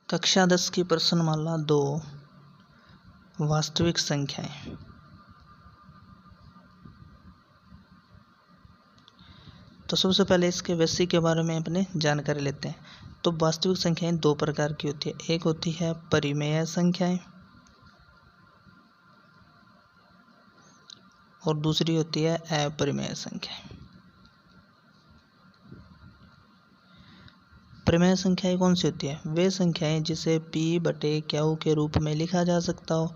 कक्षा 10 की प्रश्नमाला 2 वास्तविक संख्याएं। तो सबसे पहले इसके बेसिक के बारे में अपने जानकारी लेते हैं। तो वास्तविक संख्याएं दो प्रकार की होती है। एक होती है परिमेय संख्याएं और दूसरी होती है अपरिमेय संख्याएं। परिमेय संख्याएं कौन सी होती है? वे संख्याएं जिसे p/q के रूप में लिखा जा सकता हो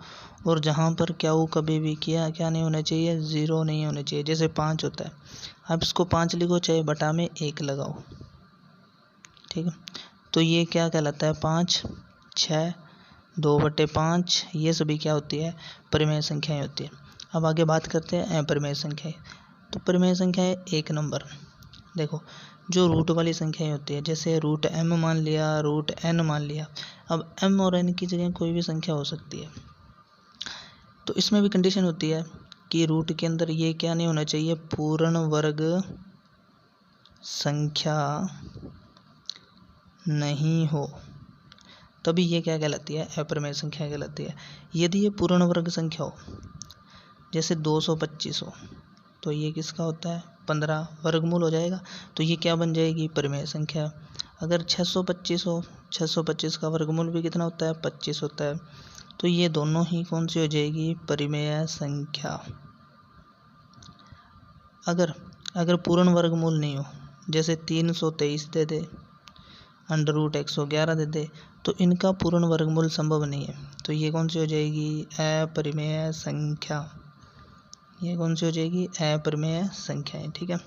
और जहां पर q कभी भी क्या नहीं होना चाहिए, 0 नहीं होना चाहिए। जैसे 5 होता है, आप इसको 5 लिखो चाहे बटा में 1 लगाओ, ठीक है। तो ये क्या कहलाता है? 5, 6, 2/5, ये सभी क्या होती है? परिमेय संख्याएं होती है। अब आगे बात करते हैं अपरिमेय संख्याएं। तो परिमेय संख्याएं 1 नंबर, देखो जो रूट वाली संख्याएं होती है, जैसे √m मान लिया, √n मान लिया। अब m और n की जगह कोई भी संख्या हो सकती है। तो इसमें भी कंडीशन होती है कि रूट के अंदर ये क्या नहीं होना चाहिए, पूर्ण वर्ग संख्या नहीं हो, तभी ये क्या कहलाती है? अपरिमेय संख्या कहलाती है। यदि ये पूर्ण वर्ग संख्या हो, जैसे 225 हो, तो ये किसका होता है? 15 वर्गमूल हो जाएगा, तो ये क्या बन जाएगी? परिमेय संख्या। अगर 625 हो, 625 का वर्गमूल भी कितना होता है? 25 होता है, तो ये दोनों ही कौन सी हो जाएगी? परिमेय संख्या। अगर पूर्ण वर्गमूल नहीं हो, जैसे 323 दे दे, √111 दे दे, तो इनका पूर्ण वर्गमूल संभव नहीं है, तो ये कौन सी हो जाएगी? अपरिमेय संख्या। ये कौन सी हो जाएगी? अपरिमेय संख्याएं, ठीक है।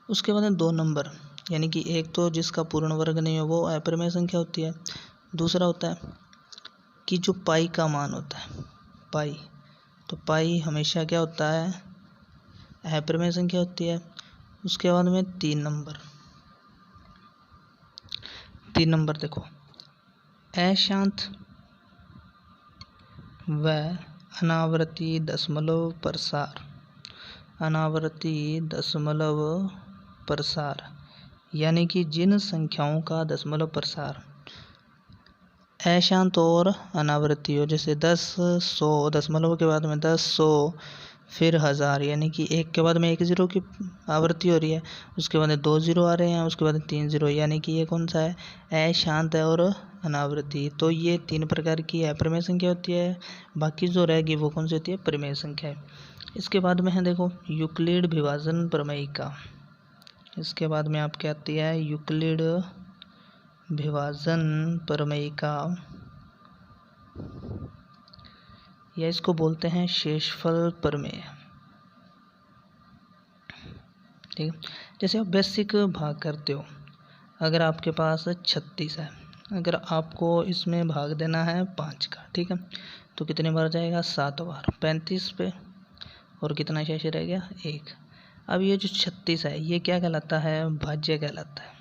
उसके बाद 2 नंबर, यानी कि एक तो जिसका पूर्ण वर्ग नहीं हो वो अपरिमेय संख्या होती है। दूसरा होता है कि जो पाई का मान होता है, पाई, तो पाई हमेशा क्या होता है? अपरिमेय संख्या होती है। उसके बाद में 3 नंबर देखो, अशांत व अनावर्ती दशमलव प्रसार, यानी कि जिन संख्याओं का दशमलव प्रसार अशांत और अनावर्ती हो, जैसे 10, 100, दशमलव के बाद में 10, 100, फिर 1000, यानी कि 1 के बाद में 1 0 की आवृत्ति हो रही है, उसके बाद 2 0 आ रहे हैं, उसके बाद 3 0, यानी कि ये कौन सा है? अशांत है और अनावृत्ति। तो ये 3 प्रकार की अपरिमेय संख्या होती है। बाकी जो रहेगी वो कौन सी होती है? परिमेय संख्या है। इसके बाद में है देखो यूक्लिड विभाजन प्रमेयिका। इसके बाद में आपके आती है यूक्लिड विभाजन प्रमेयिका, या इसको बोलते हैं शेषफल प्रमेय, ठीक है। जैसे आप बेसिक भाग करते हो, अगर आपके पास 36 है, अगर आपको इसमें भाग देना है 5 का, ठीक है, तो कितने बार जाएगा? 7 बार, 35 पे, और कितना शेष रह गया? 1। अब ये जो 36 है ये क्या कहलाता है? भाज्य कहलाता है।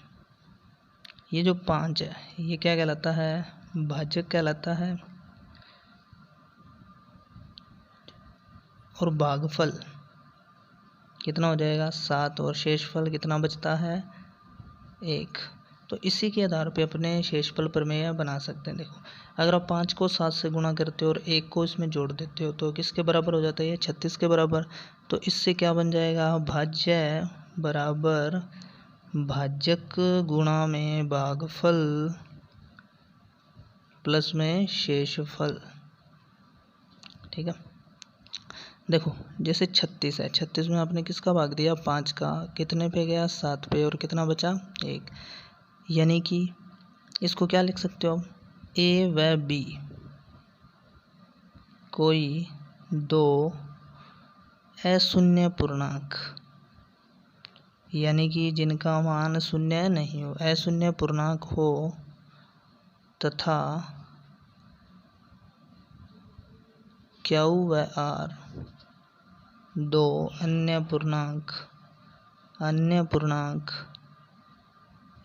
ये जो 5 है ये क्या कहलाता है? भाजक कहलाता है। और भागफल कितना हो जाएगा? 7, और शेषफल कितना बचता है? 1। तो इसी के आधार पे अपने शेषफल प्रमेय बना सकते हैं। देखो अगर आप 5 को 7 से गुणा करते हो और 1 को इसमें जोड़ देते हो, तो किसके बराबर हो जाता है? ये 36 के बराबर। तो इससे क्या बन जाएगा? भाज्य बराबर भाजक गुणा में भागफल प्लस में शेषफल, ठीक है। देखो जैसे 36 है, 36 में आपने किसका भाग दिया? 5 का, कितने पे गया? 7 पे, और कितना बचा? 1। यानी कि इसको क्या लिख सकते हो? ए व बी कोई 2 अशून्य पूर्णांक, यानी कि जिनका मान शून्य नहीं हो, अशून्य पूर्णांक हो, तथा Q व R 2 अन्य पूर्णांक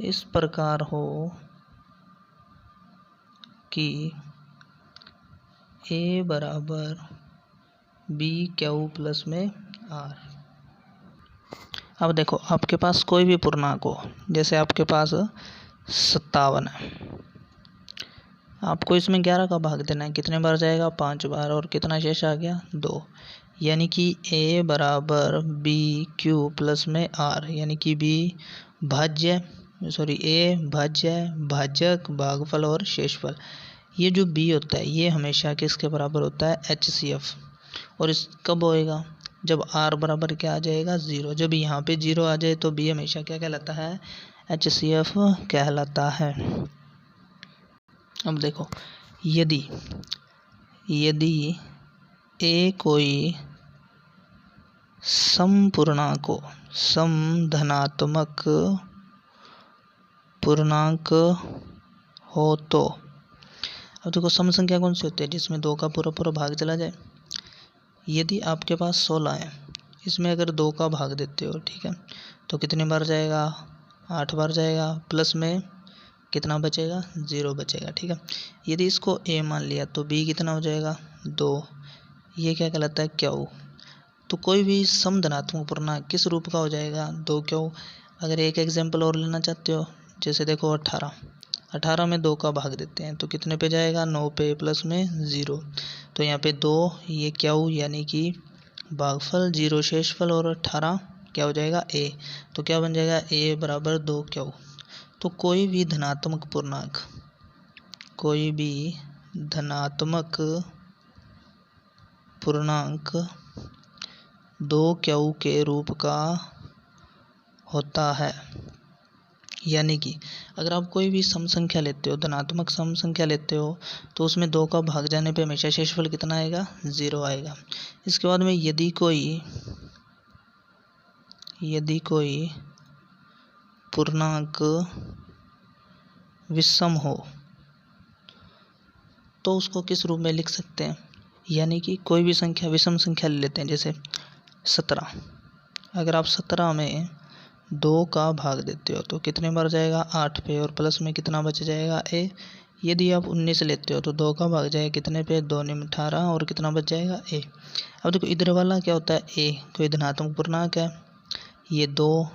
इस प्रकार हो कि A बराबर BQ प्लस में R। अब देखो आपके पास कोई भी पूर्णांक हो, जैसे आपके पास 57 है, आपको इसमें 11 का भाग देना है। कितने बार जाएगा? 5 बार। और कितना शेष आ गया? 2। यानी कि a बराबर बी क्यू प्लस में आर, यानी कि a भाज्य भाजक भागफल और शेषफल। ये जो b होता है ये हमेशा किसके बराबर होता है? HCF। और इस कब होएगा? जब r बराबर क्या आ जाएगा? 0। जब यहाँ पे 0 आ जाए तो b हमेशा क्या कहलाता है? HCF कहलाता है। अब देखो, यदि a कोई समधनात्मक पूर्णांक हो तो, अब देखो सम संख्या कौन सी होती है? जिसमें 2 का पूरा भाग चला जाए। यदि आपके पास 16 है, इसमें अगर 2 का भाग देते हो, ठीक है, तो कितने बार जाएगा? 8 बार जाएगा। प्लस में कितना बचेगा? 0 बचेगा, ठीक है। यदि इसको a मान लिया तो b कितना हो जाएगा? 2। ये क्या कहलाता है? क्यू। तो कोई भी समधनात्मक पूर्णांक किस रूप का हो जाएगा? 2 क्यू। अगर एक एग्जाम्पल और लेना चाहते हो, जैसे देखो 18 में 2 का भाग देते हैं तो कितने पे जाएगा? 9 पे, प्लस में 0। तो यहाँ पे 2 ये क्यू यानी कि भागफल, 0 शेषफल, और 18 क्या हो जाएगा? a। तो क्या बन जाएगा? a बराबर 2 क्यू। तो कोई भी धनात्मक पूर्णांक 2 क्यू के रूप का होता है। यानी कि अगर आप कोई भी सम संख्या लेते हो, धनात्मक सम संख्या लेते हो, तो उसमें 2 का भाग जाने पे हमेशा शेषफल कितना आएगा? 0 आएगा। इसके बाद में यदि कोई पूर्णांक विषम हो तो उसको किस रूप में लिख सकते हैं? यानी कि कोई भी संख्या विषम संख्या ले लेते हैं, जैसे 17। अगर आप 17 में 2 का भाग देते हो तो कितने बार जाएगा? 8 पे, और प्लस में कितना बच जाएगा? a। यदि आप 19 लेते हो तो 2 का भाग जाएगा कितने पे? 2 में 18, और कितना बच जाएगा? a। अब देखो इधर वाला क्या होता है? a कोई धनात्मक पूर्णांक है, ये 2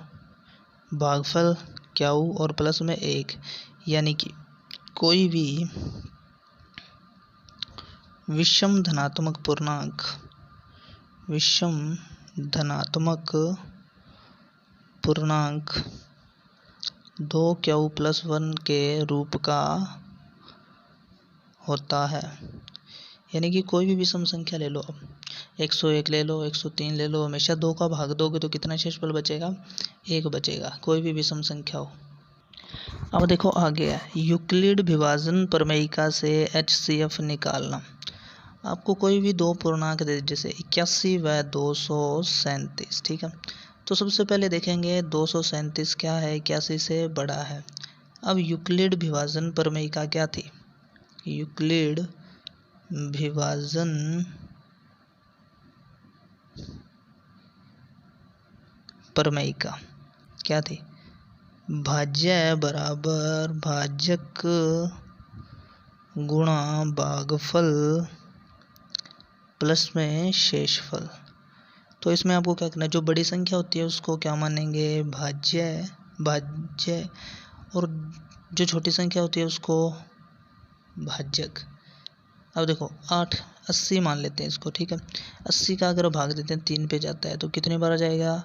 भागफल क्यू और प्लस में 1। यानी कि कोई भी विषम धनात्मक पूर्णांक 2 क्यू प्लस 1 के रूप का होता है। यानी कि कोई भी विषम संख्या ले लो, अब 101 ले लो, 103 ले लो, हमेशा 2 का भाग दोगे तो कितना शेषफल बचेगा? 1 बचेगा, कोई भी विषम संख्या हो। अब देखो आगे है यूक्लिड विभाजन प्रमेयिका से HCF निकालना। आपको कोई भी 2 पूर्णांक दे, जैसे 81 व 237, ठीक है। तो सबसे पहले देखेंगे 237 क्या है? 81 से बड़ा है। अब यूक्लिड विभाजन प्रमेयिका क्या थी? यूक्लिड विभाजन प्रमेयिका क्या थी? भाज्य बराबर भाजक गुणा भागफल प्लस में शेषफल। तो इसमें आपको क्या करना है? जो बड़ी संख्या होती है उसको क्या मानेंगे? भाज्य, और जो छोटी संख्या होती है उसको भाजक। अब देखो 80 मान लेते हैं इसको, ठीक है। 80 का अगर भाग देते हैं 3 पे जाता है तो कितने बार जाएगा?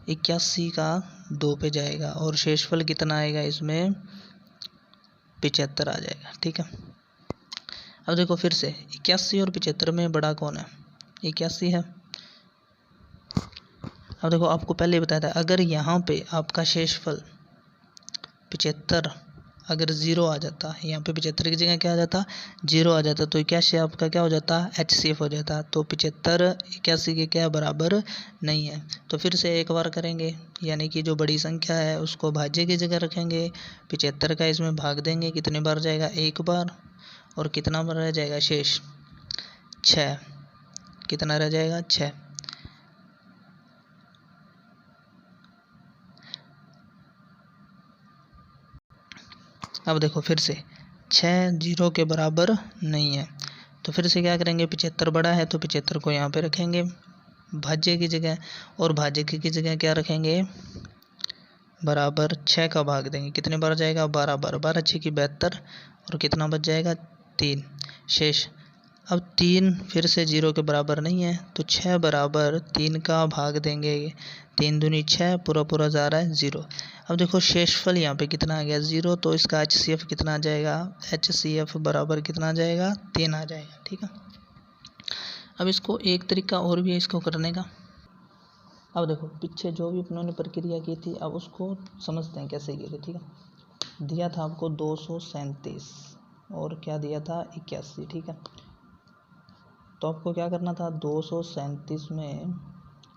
81 का 2 पे जाएगा, और शेषफल कितना आएगा इसमें? 75 आ जाएगा, ठीक है। अब देखो फिर से 81 और 75 में बड़ा कौन है? 81 है। अब देखो आपको पहले ही बताया था, अगर यहाँ पे आपका शेषफल 75 अगर 0 आ जाता, यहाँ पे 75 की जगह क्या आ जाता? 0 आ जाता, तो 81 आपका क्या हो जाता? HCF हो जाता। तो 75 81 के क्या बराबर नहीं है। तो फिर से एक बार करेंगे, यानी कि जो बड़ी संख्या है उसको भाज्य की जगह रखेंगे, 75 का इसमें भाग देंगे, कितने बार जाएगा? 1 बार, और कितना बार रह जाएगा शेष? 6। कितना रह जाएगा? 6। अब देखो फिर से 6 0 के बराबर नहीं है, तो फिर से क्या करेंगे? 75 बड़ा है तो 75 को यहाँ पे रखेंगे भाज्य की जगह, और भाज्य की जगह क्या रखेंगे? बराबर 6 का भाग देंगे, कितने बार जाएगा? 12 बार। 12 6 की 72, और कितना बच जाएगा? 3 शेष। अब 3 फिर से 0 के बराबर नहीं है, तो 6 बराबर 3 का भाग देंगे, 3 दूनी 6, पूरा पूरा जा रहा है 0। अब देखो शेषफल यहाँ पे कितना आ गया 0, तो इसका HCF कितना आ जाएगा, HCF बराबर कितना आ जाएगा 3 आ जाएगा। ठीक है, अब इसको एक तरीका और भी है इसको करने का। अब देखो पीछे जो भी अपनों ने प्रक्रिया की थी, अब उसको समझते हैं कैसे की थी। ठीक है, दिया था आपको 237 और क्या दिया था 81। ठीक है, तो आपको क्या करना था, 237 में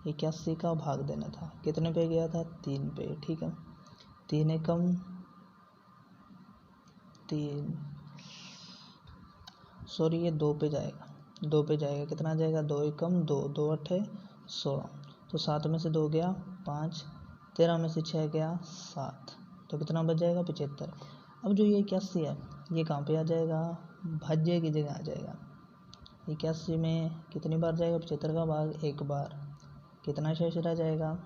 81 का भाग देना था। कितने पे गया था, 3 पे। ठीक है, 3 एकम 3, सॉरी ये 2 पे जाएगा, 2 पे जाएगा, कितना जाएगा 2 एकम 2, 2 अट्ठे 16, तो 7 में से 2 गया 5, 13 में से 6 गया 7, तो कितना बच जाएगा 75। अब जो ये 81 है ये कहाँ पे आ जाएगा, भाज्य की जगह आ जाएगा। 81 में कितनी बार जाएगा, 75 का भाग 1 बार, कितना शेष रह जाएगा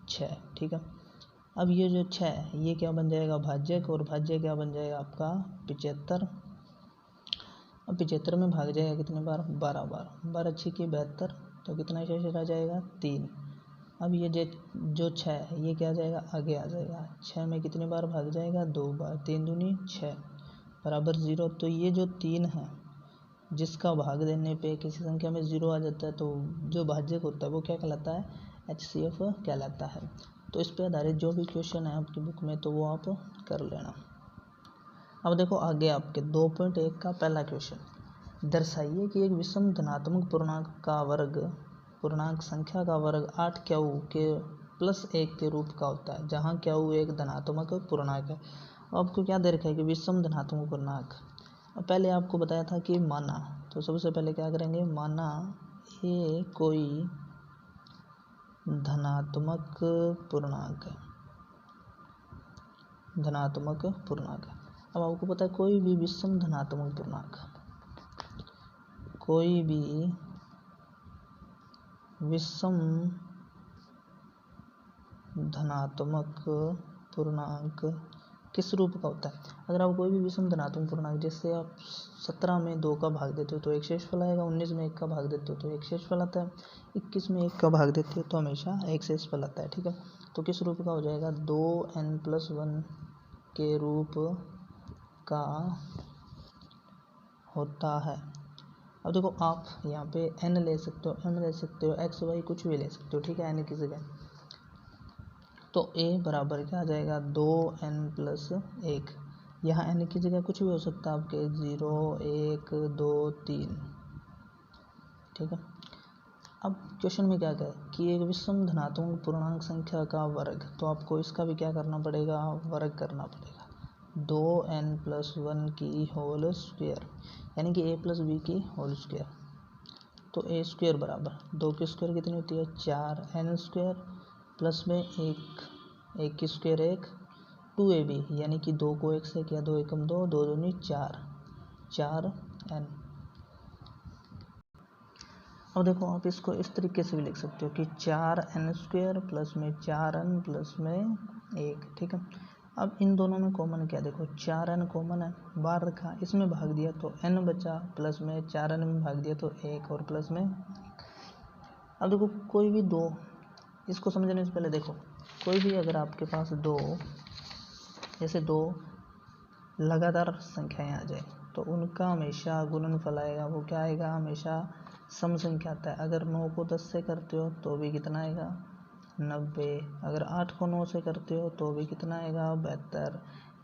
6। ठीक है, अब ये जो 6 है ये क्या बन जाएगा भाज्यक, और भाज्य क्या बन जाएगा आपका 75। अब 75 में भाग जाएगा कितने बार, 12 बार, 12 6 की 72, तो कितना शेष रह जाएगा 3। अब ये जो 6 है ये क्या जाएगा आगे आ जाएगा, 6 में कितनी बार भाग जाएगा 2 बार, 3 दूनी 6 बराबर 0। तो ये जो 3 है जिसका भाग देने पे किसी संख्या में 0 आ जाता है, तो जो भाज्यक होता है वो क्या कहलाता है, HCF कहलाता है। तो इस पे आधारित जो भी क्वेश्चन है आपकी बुक में तो वो आप कर लेना। अब देखो आगे आपके 2.1 का पहला क्वेश्चन, दर्शाइए कि एक विषम धनात्मक पूर्णांक का वर्ग, पूर्णांक संख्या का वर्ग 8 क्यू के +1 के रूप का होता है, जहाँ क्यू एक धनात्मक पूर्णांक है। आपको क्या दे रखा है कि विषम धनात्मक पूर्णांक। अब पहले आपको बताया था कि माना, तो सबसे पहले क्या करेंगे, माना ये कोई धनात्मक पूर्णांक है, धनात्मक पूर्णांक है। अब आपको पता है कोई भी विषम धनात्मक पूर्णांक, कोई भी विषम धनात्मक पूर्णांक किस रूप का होता है। अगर आप कोई भी विषम धनात्मक पूर्णांक, जैसे आप 17 में 2 का भाग देते हो तो एक शेषफल आएगा, 19 में 1 का भाग देते हो तो एक शेषफल आता है, 21 में 1 का भाग देते हो तो हमेशा एक शेषफल आता है। ठीक है, तो किस रूप का हो जाएगा, 2n+1 के रूप का होता है। अब देखो आप यहाँ पे n ले सकते हो, m ले सकते हो, x y कुछ भी ले सकते हो। ठीक है, n की जगह, तो a बराबर क्या आ जाएगा 2n+1, यहाँ n की जगह कुछ भी हो सकता है आपके 0 1 2 3। ठीक है, अब क्वेश्चन में क्या कहा कि एक विषम धनात्मक पूर्णांक संख्या का वर्ग, तो आपको इसका भी क्या करना पड़ेगा, वर्ग करना पड़ेगा, 2n+1 की होल स्क्वायर, यानी कि a+b की होल स्क्वायर। तो a स्क्वायर बराबर 2 की स्क्वायर कितनी होती है 4, n स्क्वायर प्लस में 1 की स्क्वायर 1, 2ab, यानी कि 2 को 1 से किया 2 एकम 2, 2 दूनी 4, 4n। अब देखो आप इसको इस तरीके से भी लिख सकते हो कि 4n² प्लस में 4n प्लस में 1। ठीक है, अब इन दोनों में कॉमन क्या, देखो 4n कॉमन है, बाहर रखा, इसमें भाग दिया तो n बचा, प्लस में 4n में भाग दिया तो 1 और प्लस में 1। अब देखो कोई भी दो, इसको समझने से पहले देखो कोई भी अगर आपके पास दो, जैसे दो लगातार संख्याएं आ जाए तो उनका हमेशा गुणनफल आएगा, वो क्या आएगा, हमेशा सम संख्या आता है। अगर 9 को 10 से करते हो तो भी कितना आएगा 90, अगर 8 को 9 से करते हो तो भी कितना आएगा 72,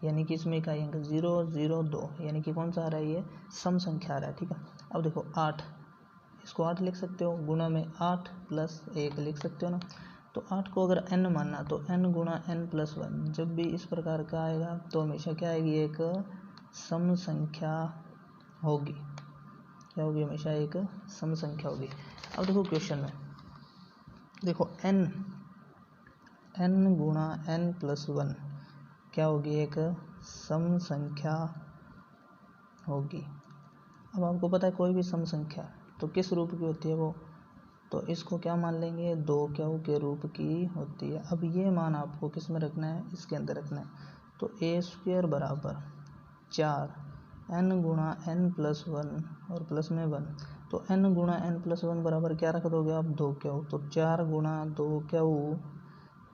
यानी कि इसमें इकाई अंक 0 0 2, यानी कि कौन सा आ रहा है, ये सम संख्या आ रहा है। ठीक है, अब देखो 8, इसको 8 लिख सकते हो, गुणा में 8 प्लस 1 लिख सकते हो ना। तो 8 को अगर n मानना तो n गुणा n+1, जब भी इस प्रकार का आएगा तो हमेशा क्या आएगी, एक सम संख्या होगी। क्या होगी, हमेशा एक सम संख्या होगी। अब देखो क्वेश्चन में देखो n गुणा n+1 क्या होगी, एक सम संख्या होगी। अब आपको पता है कोई भी सम संख्या तो किस रूप की होती है वो, तो इसको क्या मान लेंगे, 2 क्यू के रूप की होती है। अब ये मान आपको किस में रखना है, इसके अंदर रखना है। तो a² बराबर 4 n गुणा n प्लस 1 और प्लस में 1, तो n गुणा n प्लस 1 बराबर क्या रख दोगे आप 2 क्यू, तो 4 गुणा 2 क्यू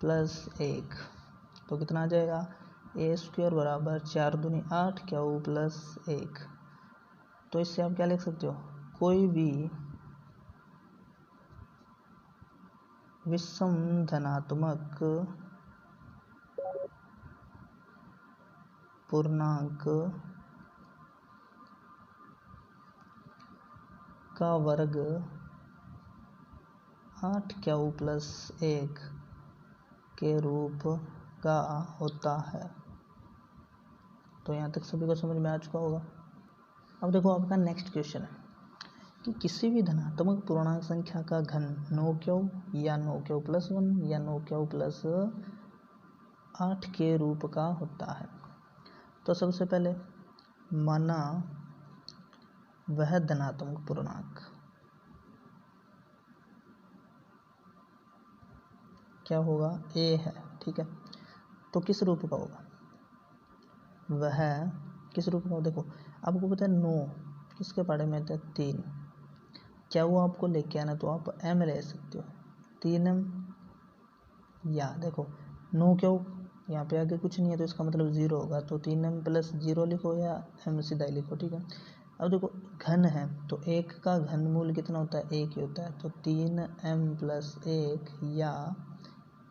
प्लस 1, तो कितना आ जाएगा ए स्क्वायर बराबर 4 दूनी 8 क्यू प्लस 1। तो इससे आप क्या लिख सकते हो, कोई भी विषम धनात्मक पूर्णांक का वर्ग 8 क्यू प्लस 1 के रूप का होता है। तो यहाँ तक सभी को समझ में आ चुका होगा। अब देखो आपका नेक्स्ट क्वेश्चन है कि किसी भी धनात्मक पूर्णांक संख्या का घन 9 क्यू या 9 क्यू प्लस 1 या 9 क्यू प्लस 8 के रूप का होता है। तो सबसे पहले माना वह धनात्मक पूर्णांक क्या होगा, ए है, ठीक है। तो किस रूप का होगा, वह किस रूप का होगा, देखो आपको पता है 9 किसके पढ़े में था 3, क्या वो आपको लेके आना, तो आप m ले सकते हो 3m, या देखो 9 क्यों, यहाँ पे आगे कुछ नहीं है तो इसका मतलब 0 होगा, तो 3m प्लस 0 लिखो या m सीधा ही लिखो, ठीक है। अब देखो घन है तो 1 का घनमूल कितना होता है, 1 ही होता है, तो 3m प्लस 1 या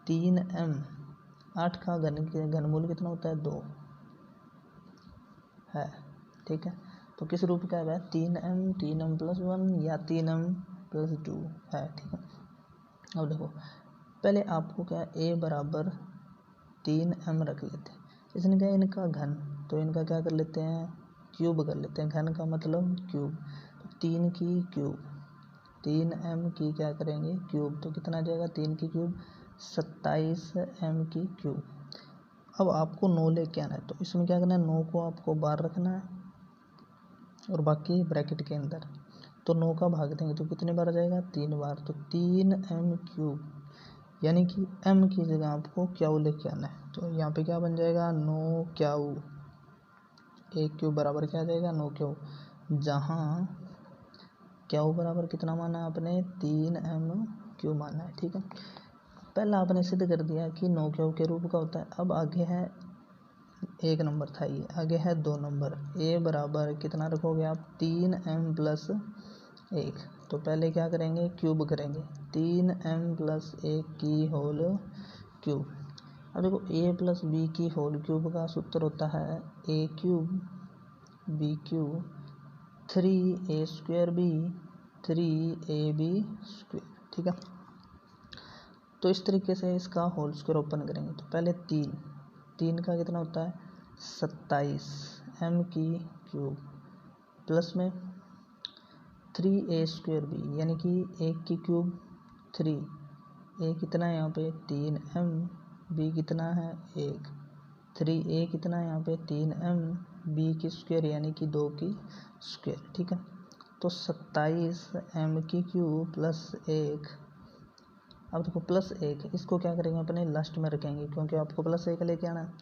3m, 8 का घनमूल कितना होता है 2 है, ठीक है। तो किस रूप का है 3m प्लस 1 या 3m प्लस 2 है, ठीक है। अब देखो पहले आपको क्या ए बराबर 3m रख लेते हैं, इसने क्या इनका घन, तो इनका क्या कर लेते हैं क्यूब कर लेते हैं, घन का मतलब क्यूब, तो 3 की क्यूब 3m की क्या करेंगे क्यूब, तो कितना आ जाएगा 3 की क्यूब 27m की क्यूब। अब आपको 9 लेके आना है, तो इसमें क्या करना है 9 को आपको बाहर रखना है और बाकी ब्रैकेट के अंदर, तो 9 का भाग देंगे तो कितने बार आ जाएगा 3 बार, तो 3m क्यूब, यानी कि m की जगह आपको क्यू लेके आना है, तो यहाँ पे क्या बन जाएगा 9 क्यू, 1 क्यूब बराबर क्या आ जाएगा 9 क्यू, जहाँ क्यू बराबर कितना माना है आपने 3m क्यूब माना है, ठीक है। पहला आपने सिद्ध कर दिया कि 9 क्यू के रूप का होता है। अब आगे है 1 नंबर था, ये आगे है 2 नंबर, ए बराबर कितना रखोगे आप 3m प्लस 1, तो पहले क्या करेंगे क्यूब करेंगे 3m प्लस 1 की होल क्यूब। अब देखो a प्लस बी की होल क्यूब का सूत्र होता है a cube b cube 3a square b 3ab square, ठीक है। तो इस तरीके से इसका होल स्क्वायर ओपन करेंगे, तो पहले 3 का कितना होता है 27m की क्यूब प्लस में 3a स्क्वायर b, यानी कि 1 की क्यूब 3, a कितना है यहाँ पे 3m, b कितना है 1, 3a कितना है यहाँ पे 3m, b की स्क्वायर यानी कि 2 की स्क्वायर, ठीक है। तो 27m की क्यूब प्लस 1, अब देखो प्लस 1 इसको क्या करेंगे अपने लास्ट में रखेंगे क्योंकि आपको प्लस 1 लेके आना है,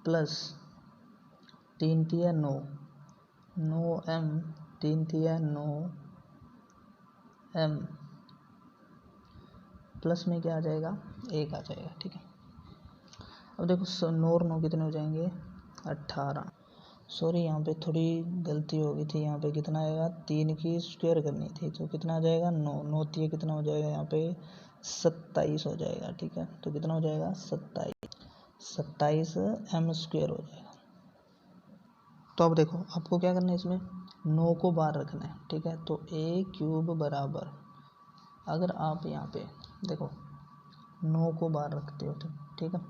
प्लस 3 तिया 9, 9m 3 तिया 9m, प्लस में क्या आ जाएगा 1 आ जाएगा, ठीक है। अब देखो 9 और 9 कितने हो जाएंगे 18, सॉरी यहाँ पे थोड़ी गलती हो गई थी, यहाँ पे कितना आएगा 3 की स्क्वायर करनी थी, तो कितना आ जाएगा 9, 9 तिया कितना हो जाएगा यहाँ पे 27 हो जाएगा, ठीक है। तो कितना हो जाएगा 27m स्क्वायर हो जाएगा। तो अब देखो आपको क्या करना है, इसमें 9 को बाहर रखना है, ठीक है। तो a क्यूब बराबर, अगर आप यहाँ पे देखो 9 को बाहर रखते हो, ठीक है,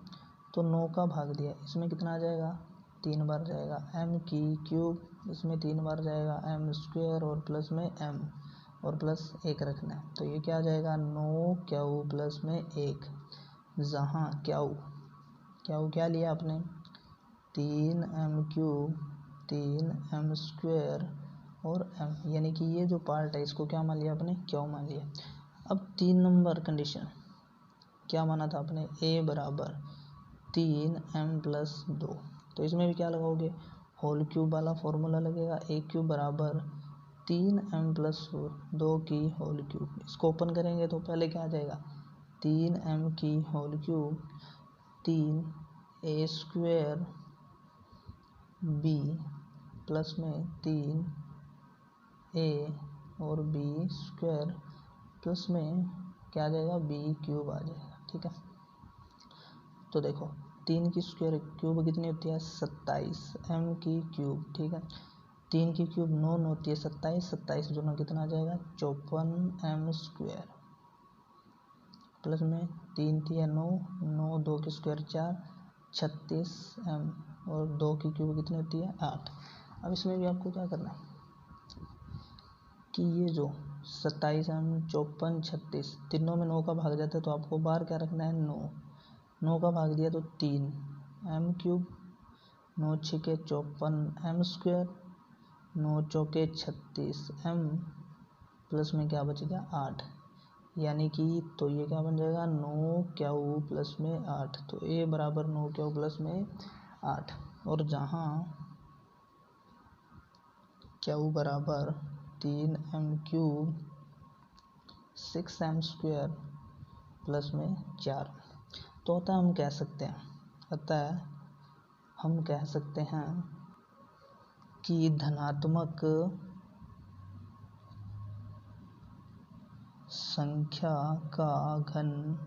तो 9 का भाग दिया, इसमें कितना आ जाएगा 3 बार जाएगा m की क्यूब, इसमें 3 बार जाएगा m स्क्वायर और प्लस में m और प्लस 1 रखना है, तो ये क्या आ जाएगा 9 क्यू प्लस में 1, जहाँ क्यू क्या लिया आपने 3m क्यूब 3m स्क्वायर और m, यानी कि ये जो पार्ट है इसको क्या मान लिया आपने क्यू मान लिया। अब 3 नंबर कंडीशन क्या माना था आपने a बराबर 3m प्लस 2, तो इसमें भी क्या लगाओगे होल क्यूब वाला फॉर्मूला लगेगा, ए क्यूब बराबर 3m+4 2 की होल क्यूब। इसको ओपन करेंगे तो पहले क्या आ जाएगा, 3m की whole cube 3a² b plus में 3a और b² प्लस में क्या आ जाएगा, b³ आ जाएगा। ठीक है, तो देखो 3 की स्क्वायर क्यूब कितनी होती है, 27 m की क्यूब। ठीक है, 3 की क्यूब 9 होती है 27, 27 दोनों कितना आ जाएगा, 54m² प्लस में 3 3 9 9 2 की स्क्वायर 4 36m और 2 की क्यूब कितनी होती है, 8। अब इसमें भी आपको क्या करना है कि ये जो 27m 54 36 तीनों में 9 का भाग जाता है, तो आपको बाहर क्या रखना है, 9 का भाग दिया तो 3m³ 9 छके 54m², 9 चौके 36m प्लस में क्या बच गया, 8। यानी कि तो ये क्या बन जाएगा, 9 प्लस में 8। तो a बराबर 9 प्लस में 8, और जहाँ क्यू बराबर 3m³ 6m² प्लस में 4। तो अतः हम कह सकते हैं कि धनात्मक संख्या का घन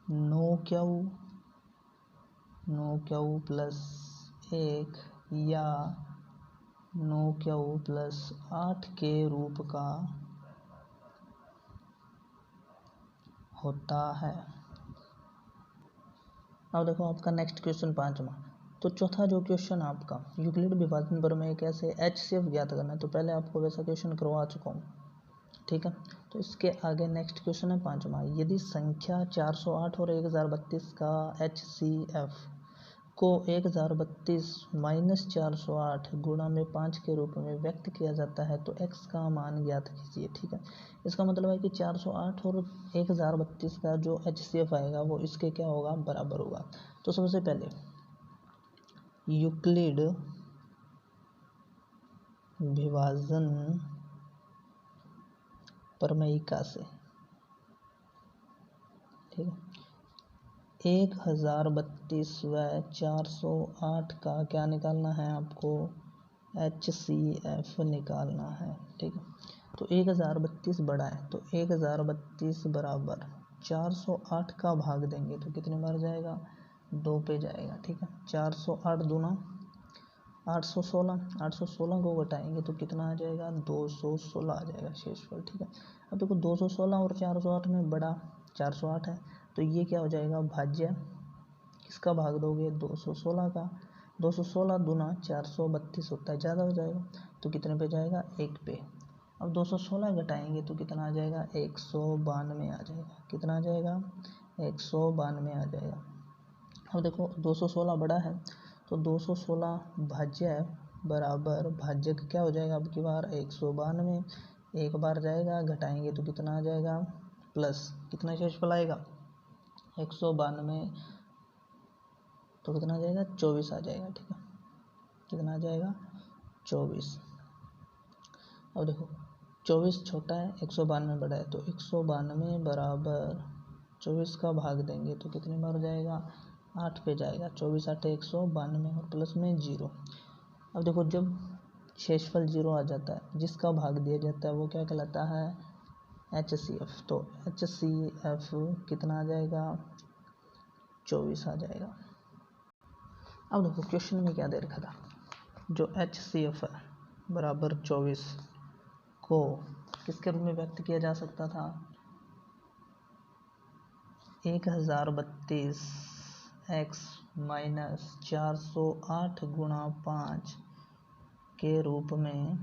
9q प्लस 1 या 9q प्लस 8 के रूप का होता है। अब देखो आपका नेक्स्ट क्वेश्चन 5वां। तो चौथा जो क्वेश्चन आपका यूक्लिड विभाजन प्रमेय कैसे HCF ज्ञात करना है, तो पहले आपको वैसा क्वेश्चन करवा चुका हूँ। ठीक है, तो इसके आगे नेक्स्ट क्वेश्चन है 5वां। यदि संख्या 408 और 1032 का HCF को 1032 माइनस 408 गुणा में 5 के रूप में व्यक्त किया जाता है तो x का मान ज्ञात कीजिए। ठीक है, इसका मतलब है कि 408 और 1032 का जो HCF आएगा वो इसके क्या होगा, बराबर होगा। तो सबसे पहले यूक्लिड विभाजन प्रमेयिका से, ठीक है, 1032 व 408 का क्या निकालना है आपको, HCF निकालना है। ठीक है, तो 1032 बड़ा है तो 1032 बराबर 408 का भाग देंगे तो कितने बार जाएगा, 2 पे जाएगा। ठीक है, 408 दूना 816, 816 को घटाएंगे तो कितना आ जाएगा, 216 आ जाएगा शेषफल। ठीक है, अब देखो 216 और 408 में बड़ा 408 है, तो ये क्या हो जाएगा, भाज्य। किसका भाग दोगे, 216 का। 216 दूना 432 होता है, ज़्यादा हो जाएगा तो कितने पे जाएगा, 1 पे। अब 216 घटाएंगे तो कितना आ जाएगा, 192 आ जाएगा। कितना आ जाएगा, 192 आ जाएगा। अब देखो 216 बड़ा है तो 216 भाज्य है बराबर भाज्य का क्या हो जाएगा, अब की बार 192। एक बार जाएगा, घटाएंगे तो कितना आ जाएगा, प्लस कितना शेषफल आएगा, 192 तो कितना आ जाएगा, 24 आ जाएगा। ठीक है, कितना आ जाएगा, 24। अब देखो 24 छोटा है, 192 बड़ा है, तो 192 बराबर 24 का भाग देंगे तो कितने बार जाएगा, 8 पे जाएगा। 24 8 192 और प्लस में 0। अब देखो जब शेषफल 0 आ जाता है, जिसका भाग दिया जाता है वो क्या कहलाता है, HCF। तो HCF कितना आ जाएगा, 24 आ जाएगा। अब देखो क्वेश्चन में क्या दे रखा था, जो HCF है बराबर 24 को किसके रूप में व्यक्त किया जा सकता था, 1032 x माइनस 408 गुणा 5 के रूप में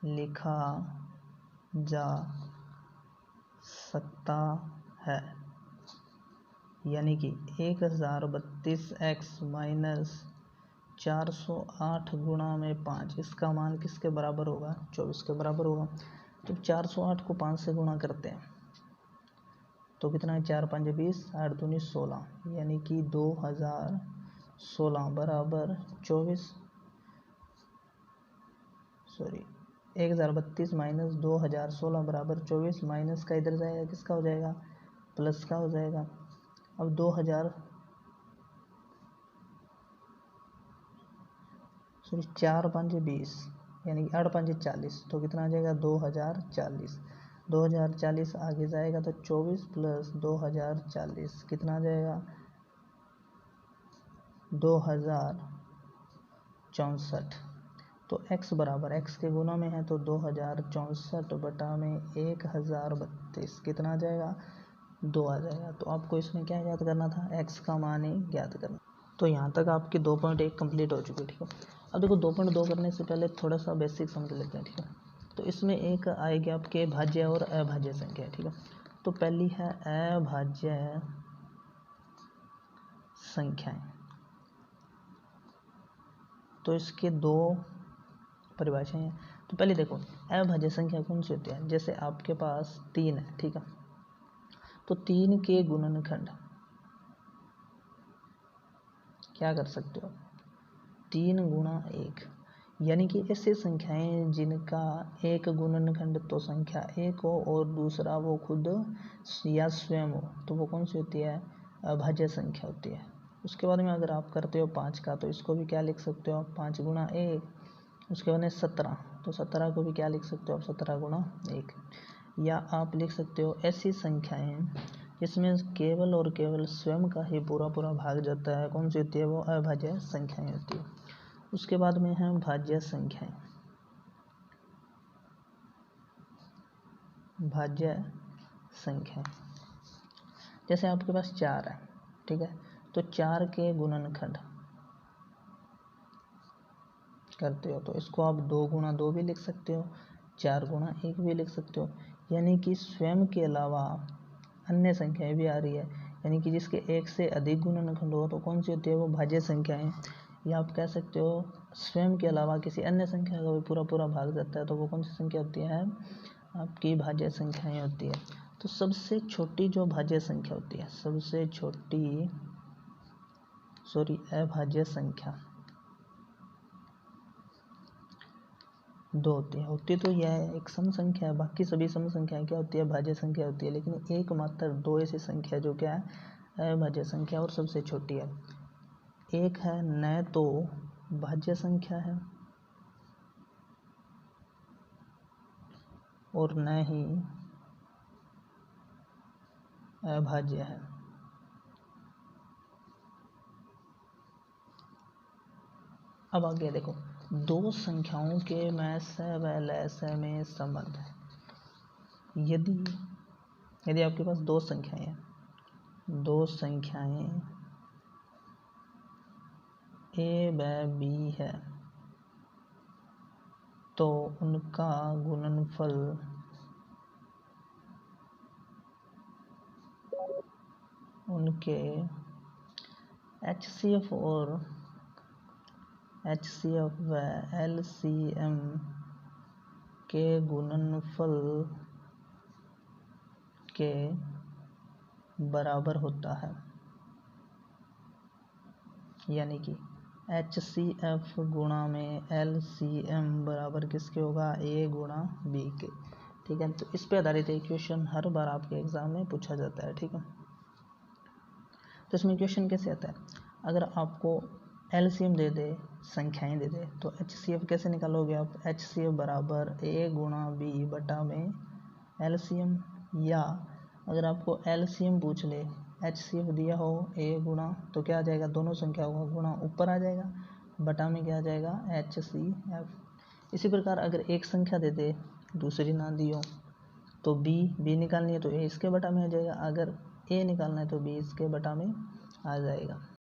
लिखा जा सकता है। यानी कि 1032 x माइनस 408 गुणा में 5, इसका मान किसके बराबर होगा, 24 के बराबर होगा। तो 408 को 5 से गुणा करते हैं तो कितना है 4 5 20, 8 दूनी 16, यानी कि 2016 बराबर 24, सॉरी 1032 माइनस 2016 बराबर 24, माइनस का इधर जाएगा किसका हो जाएगा, प्लस का हो जाएगा। अब 4 5 20 यानी कि 8 5 40, तो कितना आ जाएगा 2040। 2040 आगे जाएगा तो 24 प्लस 2040 कितना आ जाएगा 2064। तो x बराबर x के गुना में है तो 2064 बटा में 1032 कितना आ जाएगा 2 आ जाएगा। तो आपको इसमें क्या ज्ञात करना था, x का मान ही ज्ञात करना। तो यहाँ तक आपकी 2.1 कंप्लीट हो चुकी है, ठीक है। अब देखो 2.2 करने से पहले थोड़ा सा बेसिक समझ लेते हैं, ठीक है। तो इसमें एक आएगी आपके भाज्य और अभाज्य संख्या, ठीक है। तो पहली है अभाज्य संख्याएं। तो इसके दो परिभाषाएं हैं। तो पहले देखो अभाज्य संख्या कौन सी होती है, जैसे आपके पास 3 है, ठीक है। तो 3 के गुणनखंड क्या कर सकते हो, 3 गुणा 1, यानी कि ऐसी संख्याएं जिनका एक गुणनखंड तो संख्या 1 हो और दूसरा वो खुद या स्वयं हो, तो वो कौन सी होती है, अभाज्य संख्या होती है। उसके बाद में अगर आप करते हो 5 का, तो इसको भी क्या लिख सकते हो आप 5 गुणा 1। उसके बाद में 17, तो 17 को भी क्या लिख सकते हो आप 17 गुणा 1। या आप लिख सकते हो ऐसी संख्याएं जिसमें केवल और केवल स्वयं का ही पूरा पूरा भाग जाता है, कौन सी होती है, वो अभाज्य संख्याएं होती है। उसके बाद में है भाज्य संख्याएं। भाज्य संख्याएं जैसे आपके पास 4 है, ठीक है। तो 4 के गुणनखंड करते हो तो इसको आप 2 गुणा 2 भी लिख सकते हो, 4 गुणा 1 भी लिख सकते हो। यानी कि स्वयं के अलावा अन्य संख्याएं भी आ रही है, यानी कि जिसके एक से अधिक गुणनखंड हो तो कौन सी होती है, वो भाज्य संख्याएं। या आप कह सकते हो स्वयं के अलावा किसी अन्य संख्या का भी पूरा पूरा भाग जाता है, तो वो कौन सी संख्या होती है, आपकी भाज्य संख्याएं होती है। तो सबसे छोटी जो भाज्य संख्या होती है, सबसे छोटी अभाज्य संख्या 2 होती तो यह एक सम संख्या है। बाकी सभी सम संख्याएं क्या होती है, भाज्य संख्या होती है। लेकिन एकमात्र 2 ऐसी संख्या जो क्या है, अभाज्य संख्या और सबसे छोटी है। एक है न तो भाज्य संख्या है और न ही अभाज्य है। अब आगे देखो, 2 संख्याओं के में स व ल स में संबंध है। यदि आपके पास 2 संख्याएं हैं, 2 संख्याएं a व b है, तो उनका गुणनफल उनके HCF और HCF व LCM के गुणनफल के बराबर होता है। यानी कि HCF गुणा में LCM बराबर किसके होगा, A गुणा B के, ठीक है। तो इस पे आधारित एक क्वेश्चन हर बार आपके एग्जाम में पूछा जाता है, ठीक है। तो इसमें क्वेश्चन कैसे आता है, अगर आपको LCM दे दे, संख्याएं दे दे, तो HCF कैसे निकालोगे आप, HCF बराबर A गुणा B बटा में LCM। या अगर आपको LCM पूछ ले, HCF दिया हो A गुणा, तो क्या आ जाएगा, दोनों संख्याओं का गुणा ऊपर आ जाएगा, बटा में क्या आ जाएगा HCF। इसी प्रकार अगर एक संख्या दे दे, दूसरी ना दी हो, तो B निकालनी है तो A इसके बटा में आ जाएगा, अगर A निकालना है तो B इसके बटा में आ जाएगा।